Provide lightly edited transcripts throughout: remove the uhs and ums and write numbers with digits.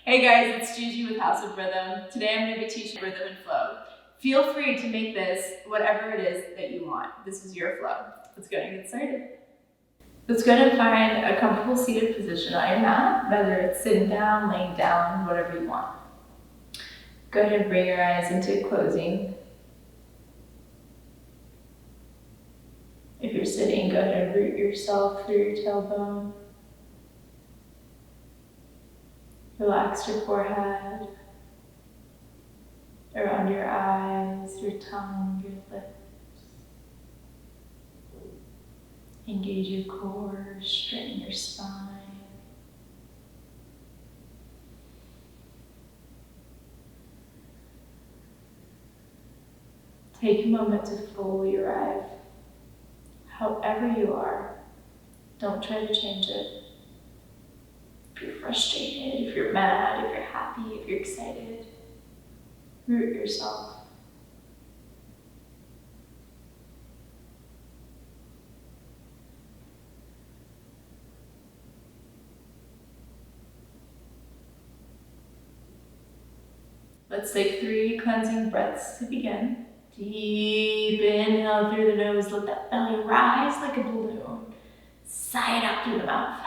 Hey guys, it's GiGi with House of Rhythm. Today I'm going to be teaching RhythOM Flow. Feel free to make this whatever it is that you want. This is your flow. Let's go and get started. Let's go and find a comfortable seated position on your mat, whether it's sitting down, laying down, whatever you want. Go ahead and bring your eyes into closing. If you're sitting, go ahead and root yourself through your tailbone. Relax your forehead, around your eyes, your tongue, your lips. Engage your core, straighten your spine. Take a moment to fully arrive. However you are, don't try to change it. If you're frustrated, if you're mad, if you're happy, if you're excited, root yourself. Let's take 3 cleansing breaths to begin. Deep inhale through the nose, let that belly rise like a balloon. Sigh it out through the mouth.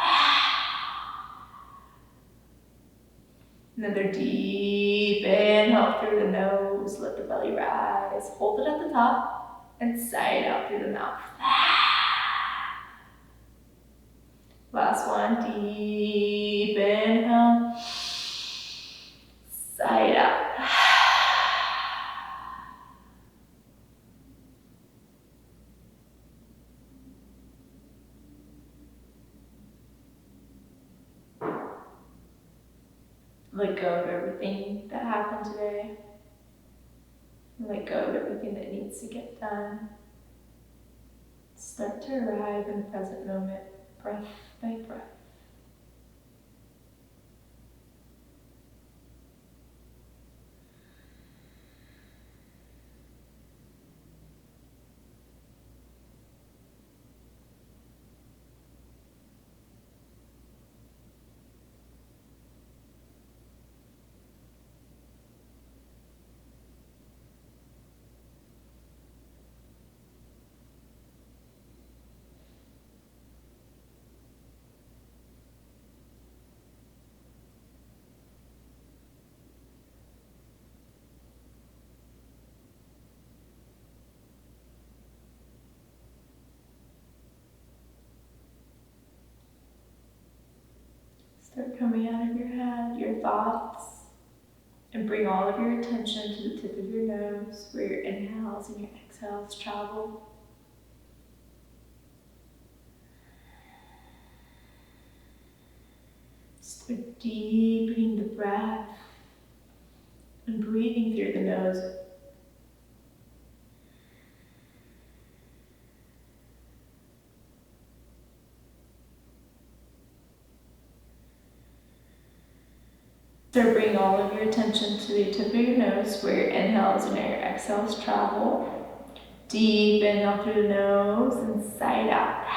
Another deep inhale through the nose, let the belly rise. Hold it at the top and sigh it out through the mouth. Last one, deep inhale. Sigh it out. Let go of everything that happened today. Let go of everything that needs to get done. Start to arrive in the present moment, breath by breath. Start coming out of your head, your thoughts, and bring all of your attention to the tip of your nose, where your inhales and your exhales travel. Start deepening the breath and breathing through the nose. So bring all of your attention to the tip of your nose, where your inhales and your exhales travel. Deep inhale through the nose and sigh it out.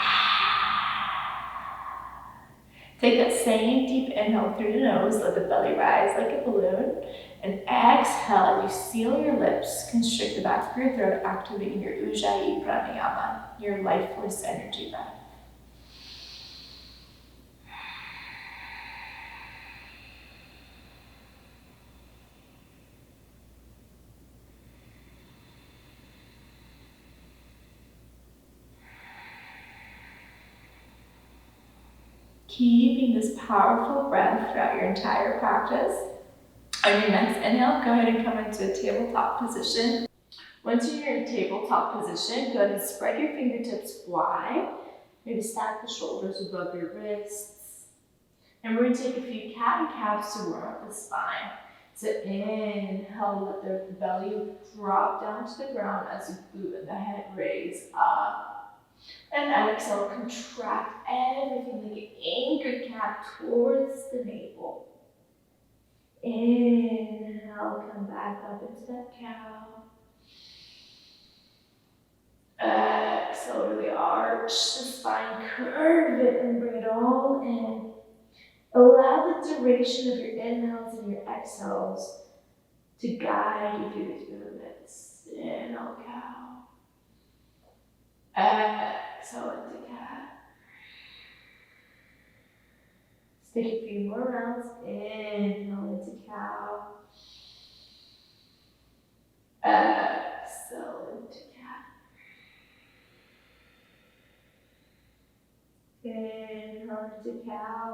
Take that same deep inhale through the nose, let the belly rise like a balloon, and exhale as you seal your lips, constrict the back of your throat, activating your Ujjayi pranayama, your lifeless energy breath. Keeping this powerful breath throughout your entire practice. On your next inhale, go ahead and come into a tabletop position. Once you're in tabletop position, go ahead and spread your fingertips wide. Maybe stack the shoulders above your wrists. And we're going to take a few cat and calves to warm up the spine. So inhale, let the belly drop down to the ground as you glute and the head raise up. And exhale, contract everything like an anchored cat towards the navel. Inhale, come back up into that cow. Exhale, really arch the spine, curve it, and bring it all in. Allow the duration of your inhales and your exhales to guide you through these movements. Inhale, cow. Exhale into cat. Let's take a few more rounds. Inhale into cow. Exhale into cat. Inhale into cow.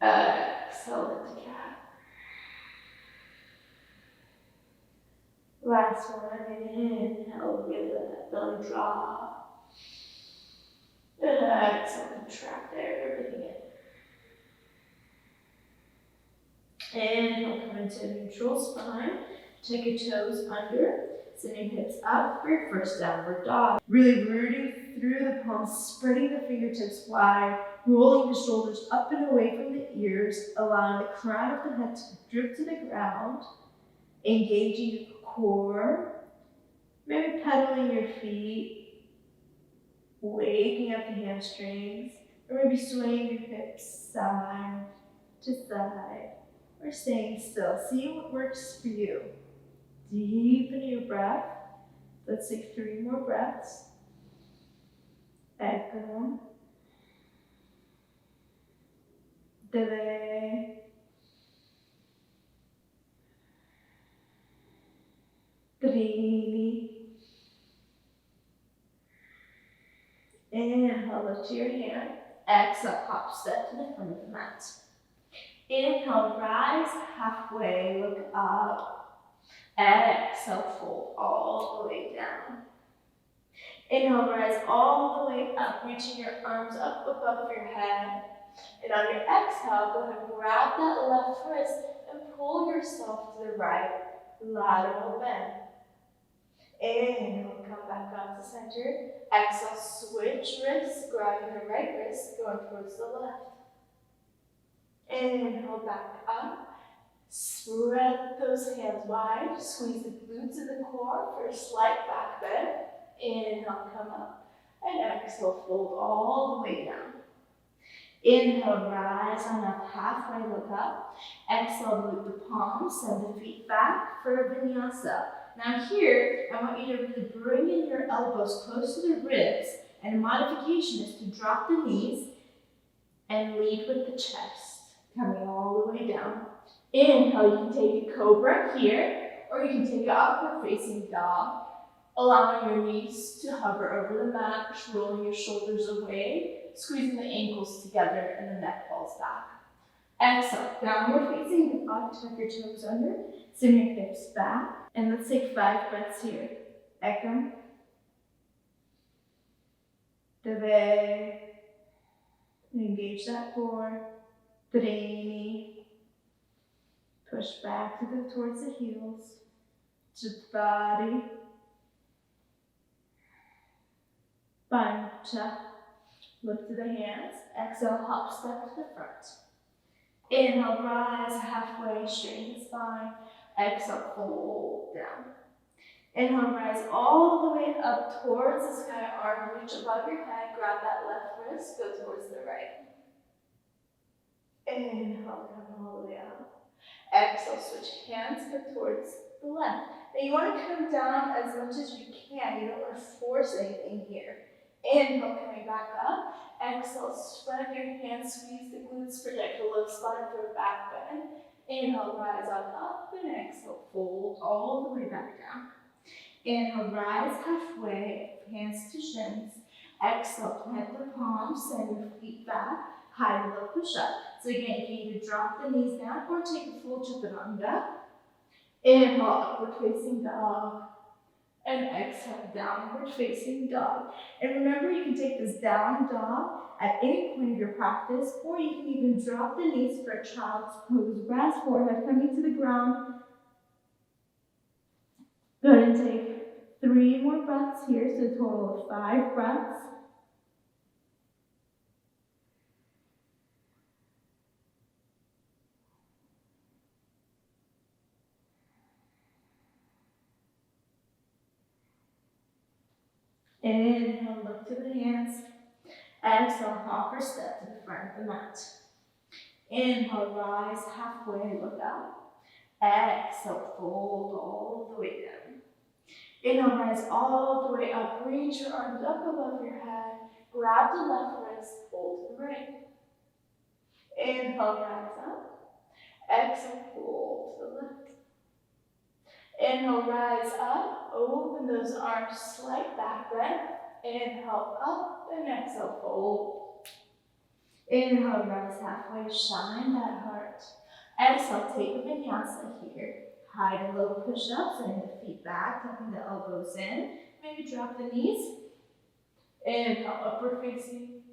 Exhale into cat. Last one. Inhale, really let that belly drop. Exhale, contract there, everything in. Inhale, come into a neutral spine. Take your toes under. Send your hips up for your first downward dog. Really rooting through the palms, spreading the fingertips wide, rolling the shoulders up and away from the ears, allowing the crown of the head to droop to the ground, engaging your core, maybe pedaling your feet, waking up the hamstrings, or maybe swaying your hips side to side, or staying still. See what works for you. Deepen your breath. Let's take 3 more breaths. Ecco. Deve. Trini. Inhale, lift your hand. Exhale, hop step to the front of the mat. Inhale, rise halfway, look up. Exhale, fold all the way down. Inhale, rise all the way up, reaching your arms up above your head. And on your exhale, go ahead and grab that left wrist and pull yourself to the right, lateral bend. Inhale, come back up to center. Exhale, switch wrists, grabbing the right wrist, going towards the left. Inhale, back up. Spread those hands wide, squeeze the glutes in the core for a slight back bend. Inhale, come up, and exhale, fold all the way down. Inhale, rise on up, halfway, look up. Exhale, loop the palms, send the feet back for a vinyasa. Now here, I want you to really bring in your elbows close to the ribs, and a modification is to drop the knees and lead with the chest, coming all the way down. Inhale, you can take a cobra here, or you can take an upward facing dog, allowing your knees to hover over the mat, rolling your shoulders away, squeezing the ankles together, and the neck falls back. Exhale, downward facing dog, tuck your toes under, send your hips back, and let's take 5 breaths here. Ekam. Deve. Engage that core. Trini. Push back towards the heels. Chattari. Pancha. Lift to the hands. Exhale, hop step to the front. Inhale, rise halfway, straighten the spine. Exhale, fold down. Inhale, rise all the way up towards the sky. Arm reach above your head. Grab that left wrist. Go towards the right. Inhale, come all the way up. Exhale, switch hands, go towards the left. Now you want to come down as much as you can. You don't want to force anything here. Inhale, coming back up. Exhale, spread your hands, squeeze the glutes, protect the low spine for a back bend. Inhale, rise on up, and exhale, fold all the way back down. Inhale, rise halfway, hands to shins. Exhale, plant the palms, send your feet back, high and low push up. So again, you can either drop the knees down or take a full chaturanga. Inhale, upward facing dog. And exhale, downward facing dog. And remember, you can take this down dog at any point of your practice, or you can even drop the knees for a child's pose. Brass forehead coming to the ground. Go ahead and take 3 more breaths here, so a total of 5 breaths. Inhale, look to the hands. Exhale, hop or step to the front of the mat. Inhale, rise halfway, look up. Exhale, fold all the way down. Inhale, rise all the way up. Reach your arms up above your head. Grab the left wrist, hold to the right. Inhale, rise up. Exhale, fold to the left. Inhale, rise up. Open those arms, slight back bend. Inhale, up, and exhale, fold. Inhale, rise halfway, shine that heart. Exhale, take a vinyasa here. Hide a little push-up, sending the feet back, tucking the elbows in. Maybe drop the knees. Inhale, upward facing.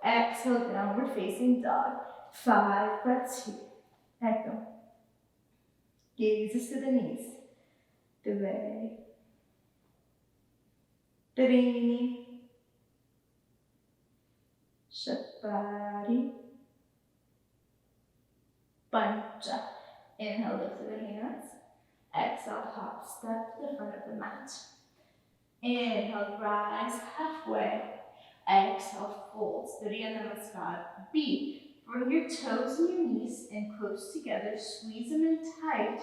Exhale, downward facing dog. 5 breaths here. Echo. Gazes to the knees. 2, 3, 4, Pancha. Inhale, lift to the hands. Exhale, hop, step to the front of the mat. Inhale, rise halfway. Exhale, fold. Surya Namaskar. B. Bring your toes and your knees in close together. Squeeze them in tight.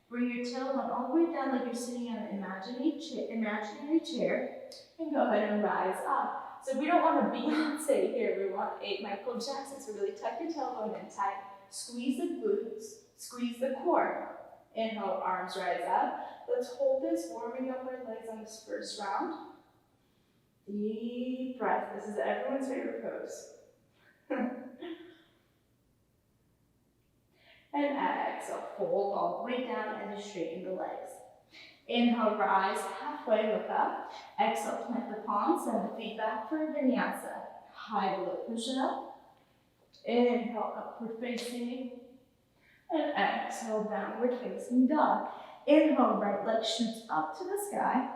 Bring your tailbone all the way down like you're sitting on an imaginary chair. And go ahead and rise up. So we don't want a Beyonce here. We want a Michael Jackson. So really tuck your tailbone in tight. Squeeze the glutes. Squeeze the core. Inhale, arms rise up. Let's hold this, warming up our legs on this first round. Deep breath. This is everyone's favorite pose. And exhale, fold all the way down and straighten the legs. Inhale, rise halfway, look up. Exhale, plant the palms, send the feet back for a vinyasa. High to low push-up. Inhale, upward facing. And exhale, downward facing dog. Inhale, right leg shoots up to the sky.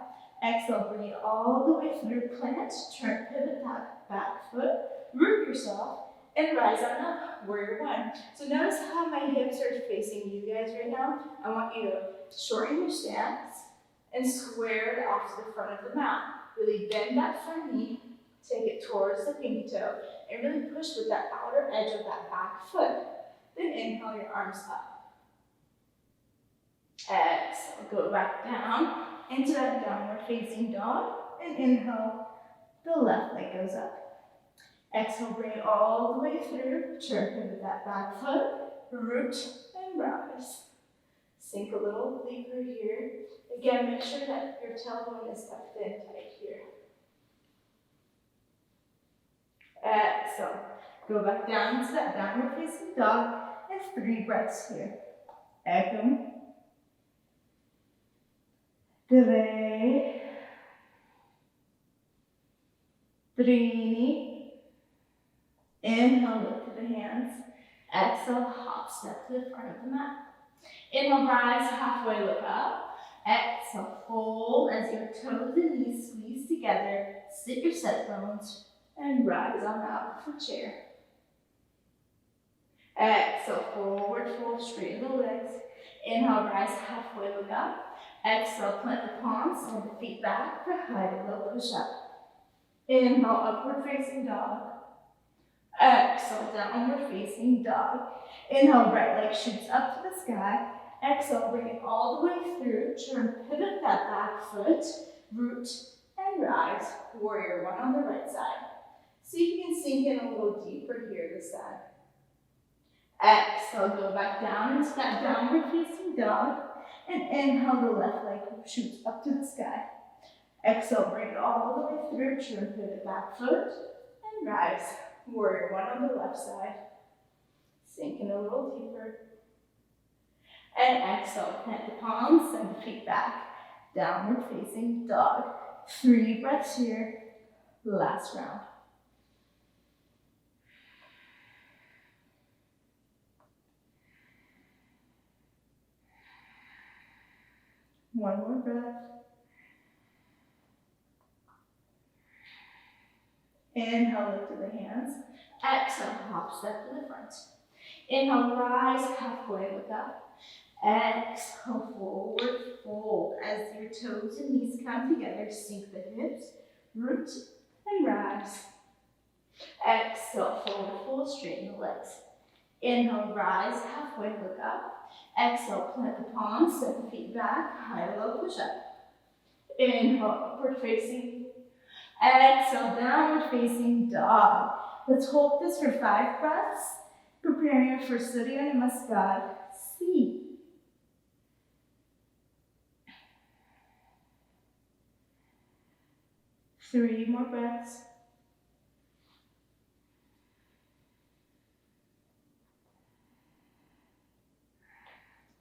Exhale, bring it all the way through. Plant, turn, pivot, back foot. Root yourself. And rise on up, warrior 1. So notice how my hips are facing you guys right now. I want you to shorten your stance and square it off to the front of the mat. Really bend that front knee, take it towards the pinky toe, and really push with that outer edge of that back foot. Then inhale your arms up. Exhale, go back down into that downward facing dog. And inhale, the left leg goes up. Exhale, bring it all the way through. Turn, pivot that back foot. Root and rise. Sink a little deeper here. Again, make sure that your tailbone is tucked in tight here. Exhale. Go back down into that downward facing dog. And 3 breaths here. Echo. 2, 3. Inhale, lift to the hands. Exhale, hop, step to the front of the mat. Inhale, rise halfway, look up. Exhale, fold as your toes and knees squeeze together. Sit your set bones and rise on up for chair. Exhale, forward fold, straighten the legs. Inhale, rise halfway, look up. Exhale, plant the palms, send the feet back for high to low push-up. Inhale, upward facing dog. Exhale, downward facing dog. Inhale, right leg shoots up to the sky. Exhale, bring it all the way through. Turn, pivot that back foot. Root and rise. Warrior 1 on the right side. See if you can sink in a little deeper here this side. Exhale, go back down into that downward facing dog. And inhale, the left leg shoots up to the sky. Exhale, bring it all the way through. Turn, pivot back foot and rise. Warrior 1 on the left side. Sink in a little deeper. And exhale, plant the palms, send the feet back. Downward facing dog. 3 breaths here. Last round. One more breath. Inhale, lift to the hands. Exhale, hop, step to the front. Inhale, rise halfway, look up. Exhale, forward fold. As your toes and knees come together, sink the hips, root, and rise. Exhale, forward fold, straighten the legs. Inhale, rise, halfway, look up. Exhale, plant the palms, send the feet back, high, low, push up. Inhale, upward facing. Exhale, downward facing dog. Let's hold this for 5 breaths, preparing for Surya Namaskar. C. Three more breaths.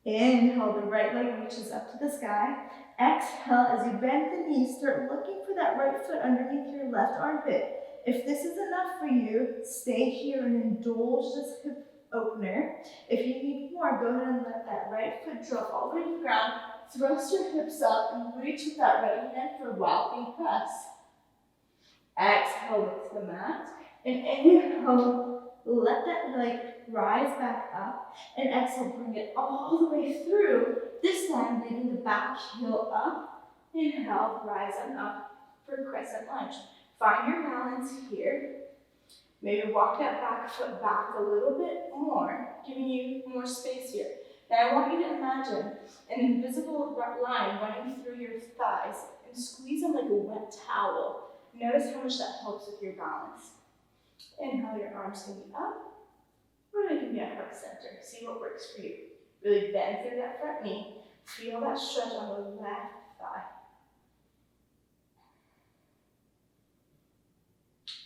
Inhale, the right leg reaches up to the sky. Exhale, as you bend the knees, start looking for that right foot underneath your left armpit. If this is enough for you, stay here and indulge this hip opener. If you need more, go ahead and let that right foot drop all the way to the ground. Thrust your hips up and reach with that right hand for walloping press. Exhale, lift the mat. And inhale, let that leg rise back up. And exhale, bring it all the way through. This time, leading the back heel up. Inhale, rise on up for crescent lunge. Find your balance here. Maybe walk that back foot back a little bit more, giving you more space here. Now I want you to imagine an invisible line running through your thighs and squeeze them like a wet towel. Notice how much that helps with your balance. Inhale, your arms can be up, or they can be at heart center. See what works for you. Really bend through that front knee. Feel that stretch on the left thigh.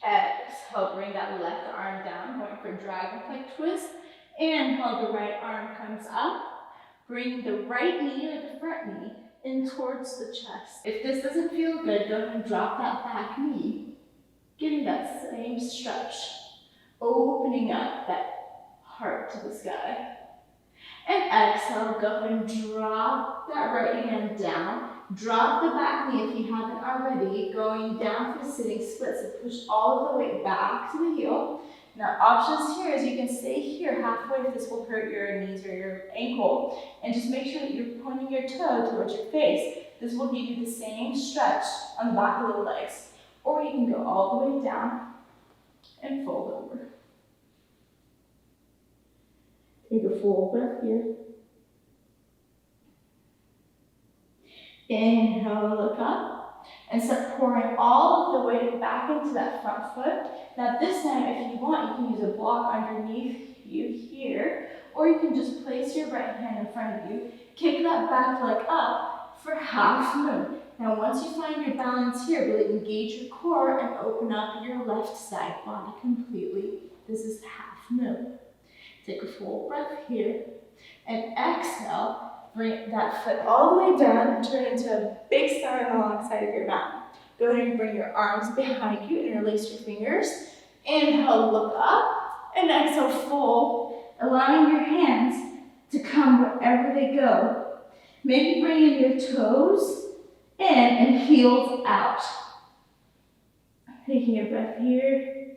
Exhale, bring that left arm down, going for dragonfly twist. Inhale, the right arm comes up. Bring the right knee, or the front knee, in towards the chest. If this doesn't feel good, go ahead and drop that back knee, giving that same stretch, opening up that heart to the sky. And exhale, go ahead and drop that right hand down. Drop the back knee if you haven't already, going down for the sitting split. So push all of the weight back to the heel. Now options here is you can stay here halfway if this will hurt your knees or your ankle. And just make sure that you're pointing your toe towards your face. This will give you the same stretch on the back of the legs. Or you can go all the way down and fold over. Take a full breath here. Inhale, look up, and start pouring all of the weight back into that front foot. Now this time, if you want, you can use a block underneath you here, or you can just place your right hand in front of you, kick that back leg up for half moon. Now once you find your balance here, really engage your core and open up your left side body completely. This is half moon. Take a full breath here, and exhale. Bring that foot all the way down and turn into a big star alongside of your mat. Go ahead and bring your arms behind you, interlace your fingers. Inhale, look up, and exhale, fold, allowing your hands to come wherever they go. Maybe bring in your toes in and heels out. Taking a breath here.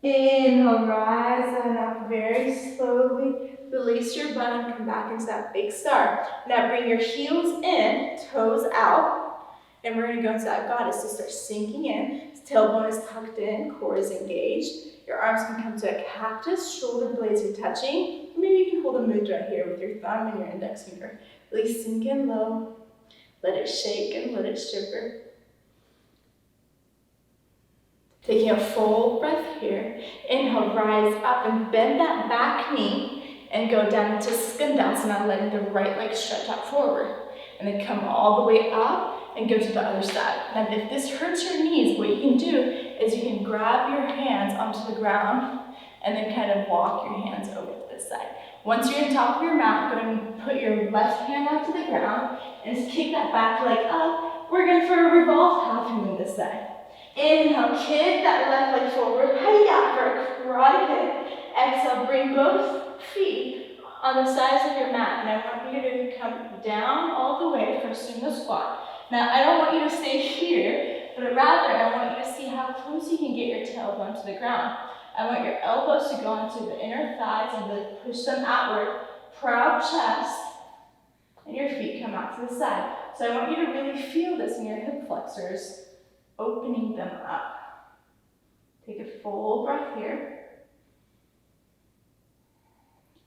Inhale, rise on up very slowly. Release your butt and come back into that big star. Now bring your heels in, toes out, and we're going to go into that goddess. So start sinking in. Tailbone is tucked in, core is engaged. Your arms can come to a cactus, shoulder blades are touching. Maybe you can hold a mudra here with your thumb and your index finger. Really sink in low. Let it shake and let it shiver. Taking a full breath here. Inhale, rise up and bend that back knee and go down to Skandasana, letting the right leg stretch out forward. And then come all the way up and go to the other side. Now if this hurts your knees, what you can do is you can grab your hands onto the ground and then kind of walk your hands over to this side. Once you're on top of your mat, go ahead and put your left hand out to the ground and just kick that back leg up. We're going for a revolve half moon this side. Inhale, kick that left leg forward. Hiya for a karate kick. Exhale, bring both feet on the sides of your mat. And I want you to come down all the way for sumo squat. Now, I don't want you to stay here, but rather I want you to see how close you can get your tailbone to the ground. I want your elbows to go into the inner thighs and really push them outward. Proud chest. And your feet come out to the side. So I want you to really feel this in your hip flexors, opening them up. Take a full breath here.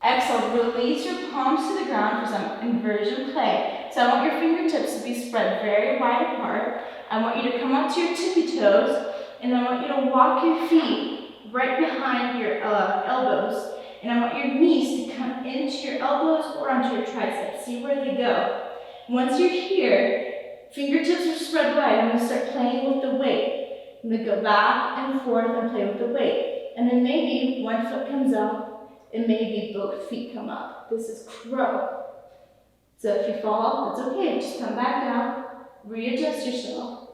Exhale, release your palms to the ground for some inversion play. So I want your fingertips to be spread very wide apart. I want you to come up to your tippy toes, and I want you to walk your feet right behind your elbows. And I want your knees to come into your elbows or onto your triceps. See where they go. Once you're here, fingertips are spread wide. I'm going to start playing with the weight. I'm going to go back and forth and play with the weight. And then maybe one foot comes up, and maybe both feet come up. This is crow. So if you fall, that's okay. Just come back down, readjust yourself,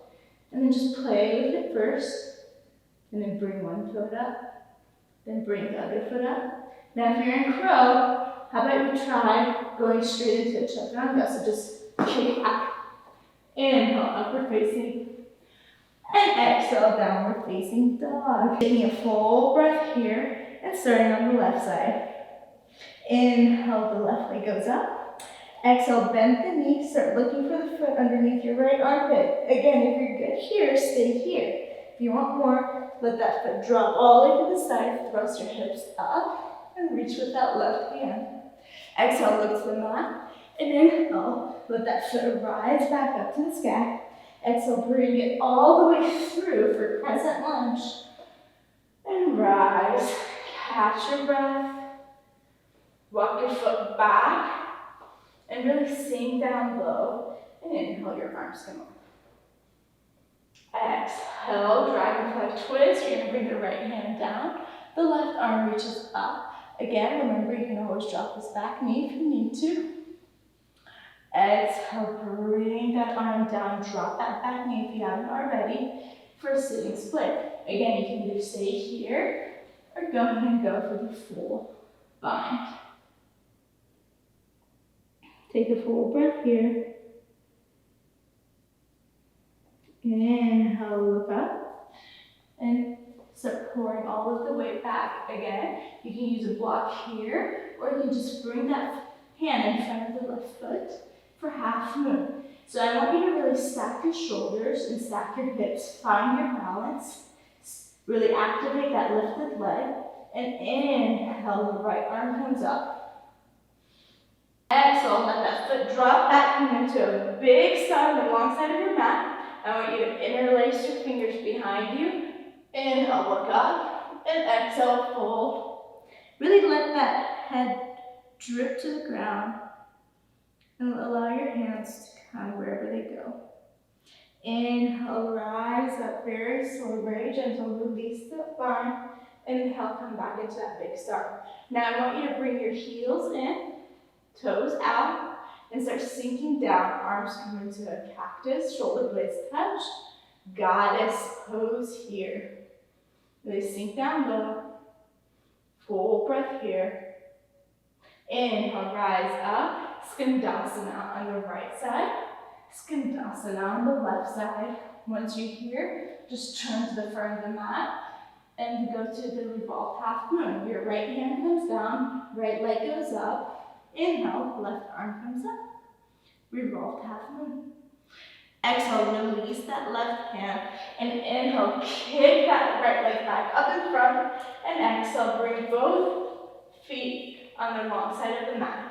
and then just play with it first. And then bring one foot up, then bring the other foot up. Now if you're in crow, how about you try going straight into a chaturanga? So just kick back. Inhale, upward facing. And exhale, downward facing dog. Taking a full breath here. And starting on the left side. Inhale, the left leg goes up. Exhale, bend the knee. Start looking for the foot underneath your right armpit. Again, if you're good here, stay here. If you want more, let that foot drop all the way to the side. Thrust your hips up and reach with that left hand. Exhale, look to the mat. And inhale, let that foot rise back up to the sky. Exhale, bring it all the way through for crescent lunge. And rise. Catch your breath, walk your foot back, and really sink down low, and inhale, your arms come up. Exhale, dragonfly twist. You're going to bring the right hand down, the left arm reaches up. Again, remember you can always drop this back knee if you need to. Exhale, bring that arm down, drop that back knee if you haven't already, for a sitting split. Again, you can either stay here, or go ahead and go for the full bind. Take a full breath here. Inhale, look up. And start pouring all of the weight back. Again, you can use a block here, or you can just bring that hand in front of the left foot for half moon. So I want you to really stack your shoulders and stack your hips. Find your balance. Really activate that lifted leg. And inhale, the right arm comes up. Exhale, let that foot drop back, come into a big side on the long side of your mat. I want you to interlace your fingers behind you. Inhale, look up, and exhale, fold. Really let that head drip to the ground, and allow your hands to come wherever they go. Inhale, rise up very slow, very gentle, release the arm. Inhale, come back into that big star. Now I want you to bring your heels in, toes out, and start sinking down. Arms come into a cactus, shoulder blades touch. Goddess pose here. Really sink down low. Full breath here. Inhale, rise up. Skandasana on the right side. Skandasana on the left side. Once you're here, just turn to the front of the mat and go to the revolved half moon. Your right hand comes down, right leg goes up. Inhale, left arm comes up. Revolved half moon. Exhale, release that left hand, and inhale, kick that right leg back up in front, and exhale, bring both feet on the wrong side of the mat.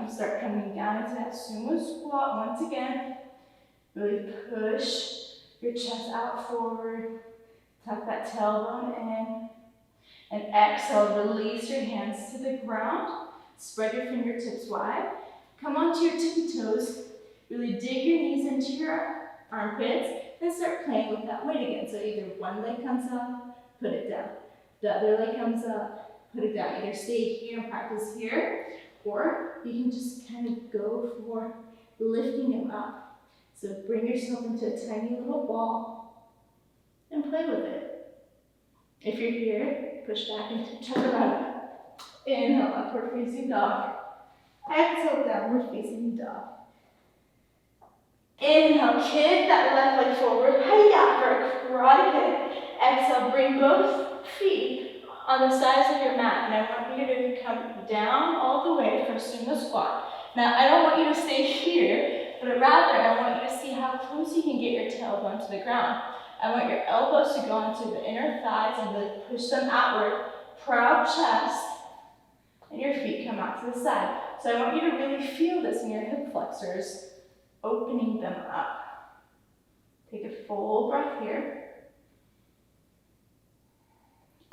Start coming down into that sumo squat once again. Really push your chest out forward, tuck that tailbone in, and exhale, release your hands to the ground, spread your fingertips wide, come onto your tippy toes. Really dig your knees into your armpits and start playing with that weight again. So either one leg comes up, put it down. The other leg comes up, put it down. Either stay here and practice here, or you can just kind of go for lifting them up. So bring yourself into a tiny little ball and play with it. If you're here, push back into chaturanga. Inhale, upward facing dog. Exhale, downward facing dog. Inhale, kick that left leg forward, hiya, for a karate kick. Exhale, bring both feet on the sides of your mat. And I want you to come down all the way for sumo squat. Now, I don't want you to stay here, but rather I want you to see how close you can get your tailbone to the ground. I want your elbows to go onto the inner thighs and really push them outward. Proud chest. And your feet come out to the side. So I want you to really feel this in your hip flexors, opening them up. Take a full breath here.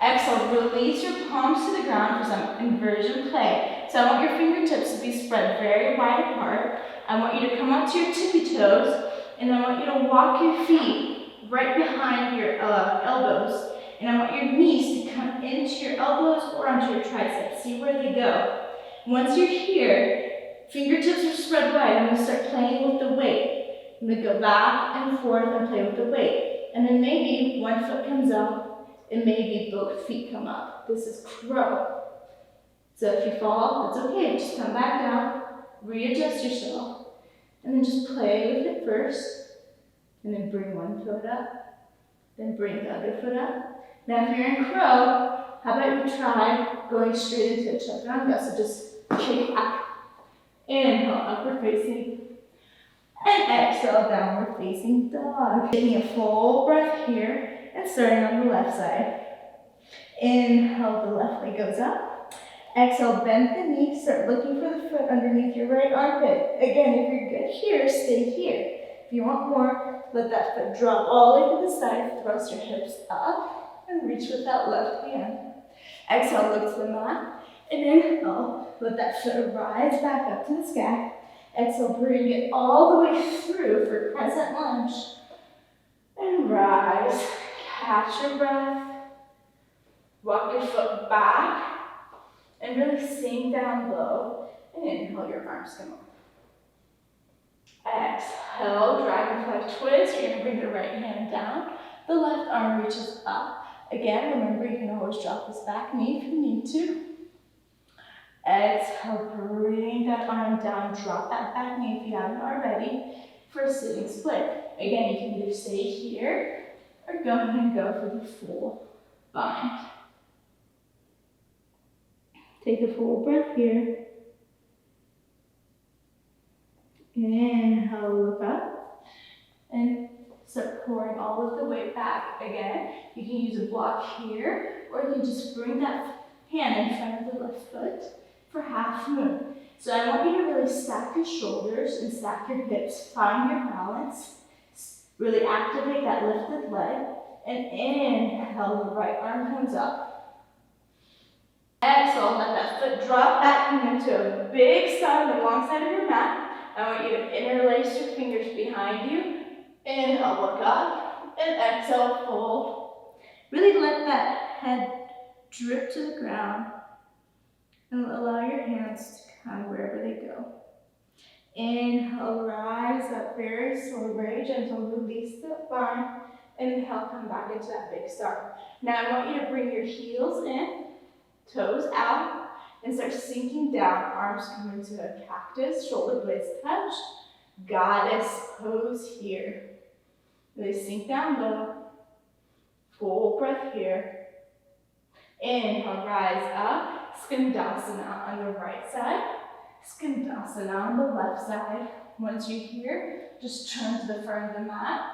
Exhale, release your palms to the ground for some inversion play. So I want your fingertips to be spread very wide apart. I want you to come onto your tippy toes, and I want you to walk your feet right behind your elbows. And I want your knees to come into your elbows or onto your triceps. See where they go. Once you're here, fingertips are spread wide. I'm going to start playing with the weight. I'm going to go back and forth and play with the weight. And then maybe one foot comes up, and maybe both feet come up. This is crow. So if you fall, that's okay. Just come back down, readjust yourself, and then just play with it first. And then bring one foot up, then bring the other foot up. Now if you're in crow, how about you try going straight into a chaturanga? So just kick back. Inhale, upward facing. And exhale, downward facing dog. Taking a full breath here and starting on the left side. Inhale, the left leg goes up. Exhale, bend the knee. Start looking for the foot underneath your right armpit. Again, if you're good here, stay here. If you want more, let that foot drop all the way to the side. Thrust your hips up and reach with that left hand. Exhale, look to the mat. And inhale, let that foot rise back up to the sky. Exhale, bring it all the way through for crescent lunge. And rise. Catch your breath. Walk your foot back. And really sink down low. And inhale, your arms come up. Exhale, dragonfly twist. You're going to bring the right hand down. The left arm reaches up. Again, remember you can always drop this back knee if you need to. Exhale, bring that arm down. Drop that back knee if you haven't already for a sitting split. Again, you can either stay here or go ahead and go for the full bind. Take a full breath here. Inhale, look up. And start pouring all of the weight back. Again, you can use a block here, or you can just bring that hand in front of the left foot for half moon. So I want you to really stack your shoulders and stack your hips. Find your balance. Really activate that lifted leg. And inhale, the right arm comes up. Exhale, let that foot drop back, come into a big sigh on the long side of your mat. I want you to interlace your fingers behind you. Inhale, look up, and exhale, fold. Really let that head drip to the ground, and allow your hands to come wherever they go. Inhale, rise up very slow, very gentle, release the arm. Inhale, come back into that big star. Now I want you to bring your heels in, toes out, and start sinking down. Arms come into a cactus, shoulder blades touch. Goddess pose here. Really sink down low. Full breath here. Inhale, rise up. Skandasana on the right side. Skandasana on the left side. Once you're here, just turn to the front of the mat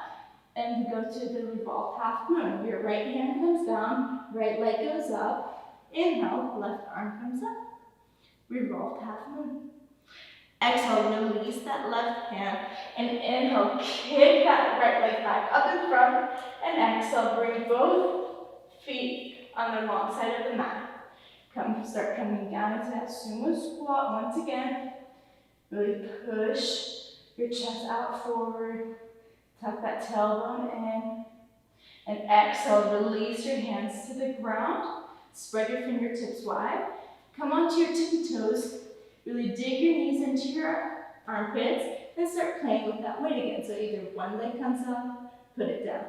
and go to the revolved half moon. Your right hand comes down, right leg goes up. Inhale, left arm comes up. Revolved half moon. Exhale, release that left hand, and inhale, kick that right leg back up in front, and exhale, bring both feet on the wrong side of the mat. Start coming down into that sumo squat once again. Really push your chest out forward, tuck that tailbone in, and exhale, release your hands to the ground, spread your fingertips wide, come onto your tippy toes. Really dig your knees into your armpits and start playing with that weight again. So either one leg comes up, put it down.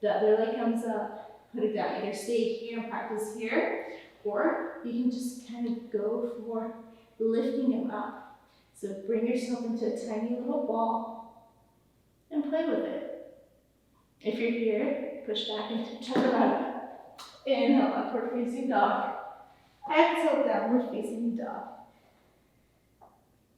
The other leg comes up, put it down. Either stay here and practice here, or you can just kind of go for lifting them up. So bring yourself into a tiny little ball and play with it. If you're here, push back into chaturanga. Inhale, upward facing dog. Exhale, downward facing dog.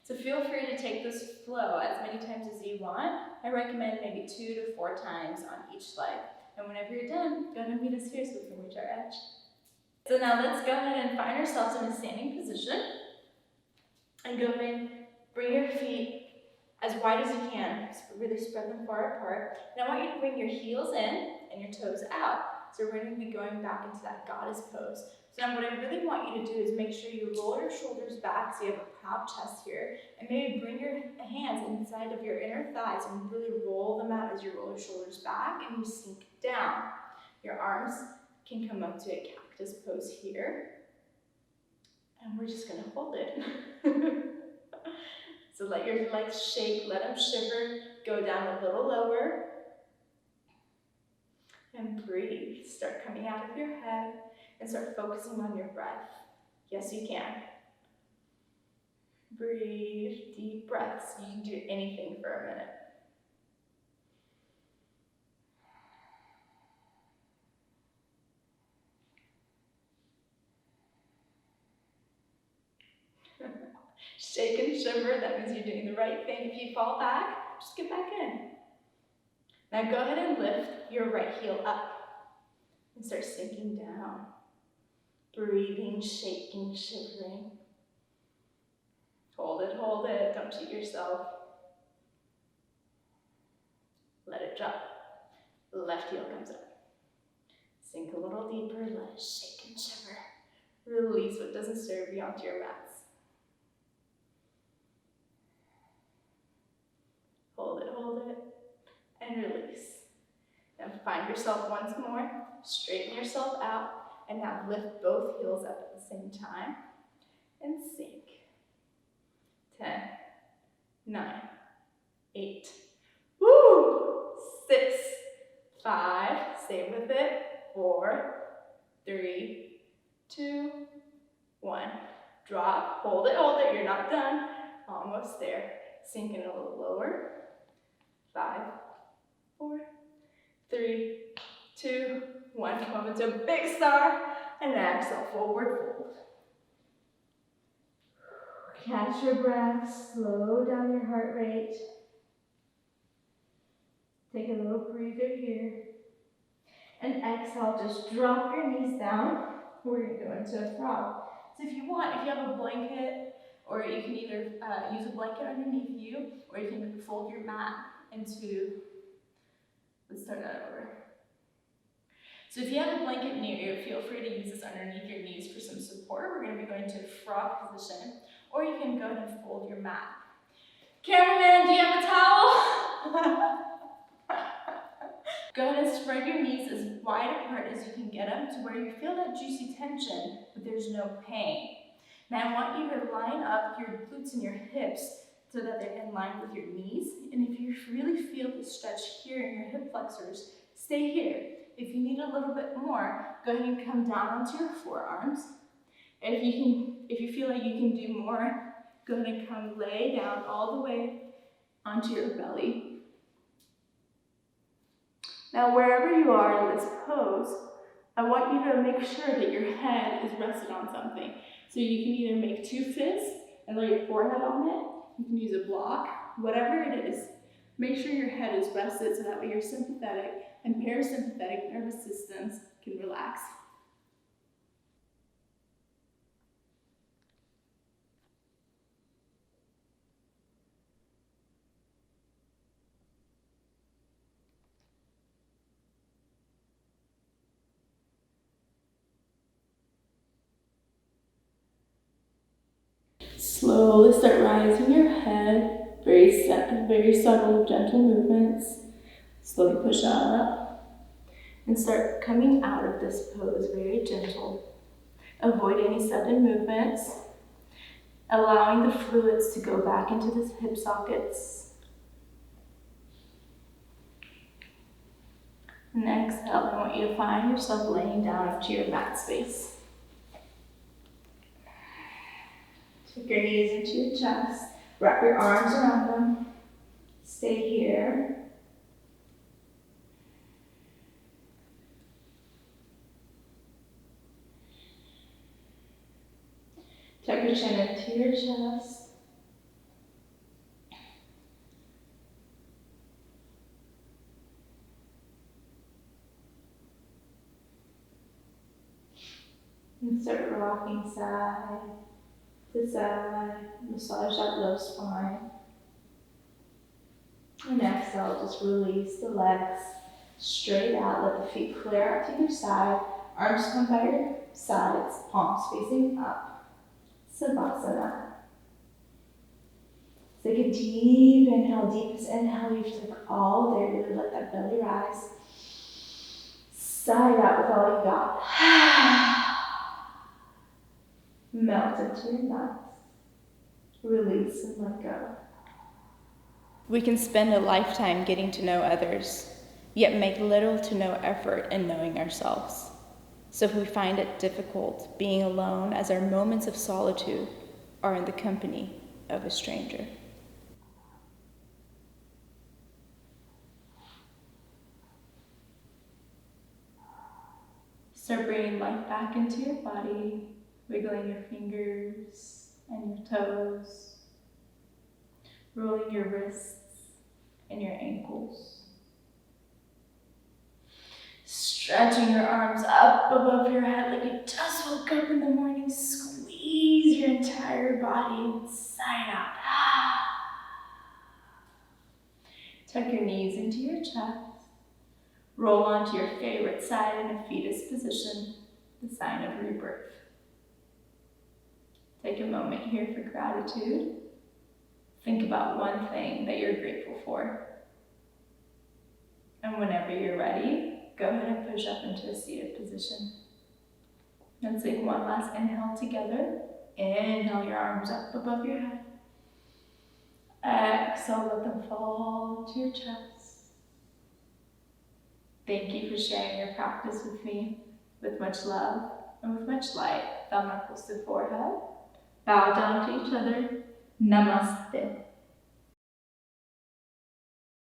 So feel free to take this flow as many times as you want. I recommend maybe 2 to 4 times on each leg. And whenever you're done, go ahead and meet us here so we can reach our edge. So now let's go ahead and find ourselves in a standing position. And go ahead and bring your feet as wide as you can. Really spread them far apart. And I want you to bring your heels in and your toes out. So we're going to be going back into that goddess pose. So now what I really want you to do is make sure you roll your shoulders back so you have a proud chest here. And maybe bring your hands inside of your inner thighs and really roll them out as you roll your shoulders back and you sink down. Your arms can come up to a cactus pose here. And we're just going to hold it. So let your legs shake, let them shiver, go down a little lower. And breathe. Start coming out of your head and start focusing on your breath. Yes, you can. Breathe, deep breaths. You can do anything for a minute. Shake and shiver, that means you're doing the right thing. If you fall back, just get back in. Now go ahead and lift your right heel up and start sinking down. Breathing, shaking, shivering. Hold it, don't cheat yourself. Let it drop. Left heel comes up. Sink a little deeper, let it shake and shiver. Release what doesn't serve you onto your mats. Hold it, and release. Now find yourself once more, straighten yourself out, and now lift both heels up at the same time, and sink. 10, 9, 8, woo! 6, 5, stay with it, 4, 3, 2, 1. Drop, hold it, you're not done. Almost there. Sink in a little lower. 5, 4, 3, 2, 1. Come into a big star and exhale, forward fold. Catch your breath, slow down your heart rate. Take a little breather here. And exhale, just drop your knees down. We're going to go into a frog. So if you have a blanket, or you can either use a blanket underneath you, or you can fold your mat into, let's start that over. So if you have a blanket near you, feel free to use this underneath your knees for some support. We're going to be going to frog position, or you can go ahead and fold your mat. Cameraman, do you have a towel? Go ahead and spread your knees as wide apart as you can get them to where you feel that juicy tension, but there's no pain. Now I want you to line up your glutes and your hips so that they're in line with your knees. And if you really feel the stretch here in your hip flexors, stay here. If you need a little bit more, go ahead and come down onto your forearms. And if you feel like you can do more, go ahead and come lay down all the way onto your belly. Now wherever you are in this pose, I want you to make sure that your head is rested on something. So you can either make 2 fists and lay your forehead on it. You can use a block, whatever it is. Make sure your head is rested so that way your sympathetic and parasympathetic nervous systems can relax. Slowly start rising your head, very subtle, gentle movements. Slowly push up and start coming out of this pose, very gentle. Avoid any sudden movements, allowing the fluids to go back into the hip sockets. And exhale, I want you to find yourself laying down up to your mat space. Take your knees into your chest, wrap your arms around them, stay here. Tuck your chin into your chest. Start rocking side to side. Massage that low spine. And exhale, just release the legs straight out. Let the feet clear out to your side. Arms come by your sides, palms facing up. Savasana. Take a deep inhale, deepest inhale you've took all day. Really let that belly rise. Sigh it out with all you got. Melt into your nuts. Release and let go. We can spend a lifetime getting to know others, yet make little to no effort in knowing ourselves. So if we find it difficult being alone, as our moments of solitude are in the company of a stranger. Start bringing life back into your body, wiggling your fingers and your toes, rolling your wrists and your ankles. Stretching your arms up above your head like you just woke up in the morning. Squeeze your entire body inside out. Tuck your knees into your chest. Roll onto your favorite side in a fetus position, the sign of rebirth. Take a moment here for gratitude. Think about one thing that you're grateful for. And whenever you're ready, go ahead and push up into a seated position. Let's take one last inhale together. Inhale your arms up above your head. Exhale, let them fall to your chest. Thank you for sharing your practice with me, with much love and with much light. Thumb knuckles to forehead. Bow down to each other. Namaste.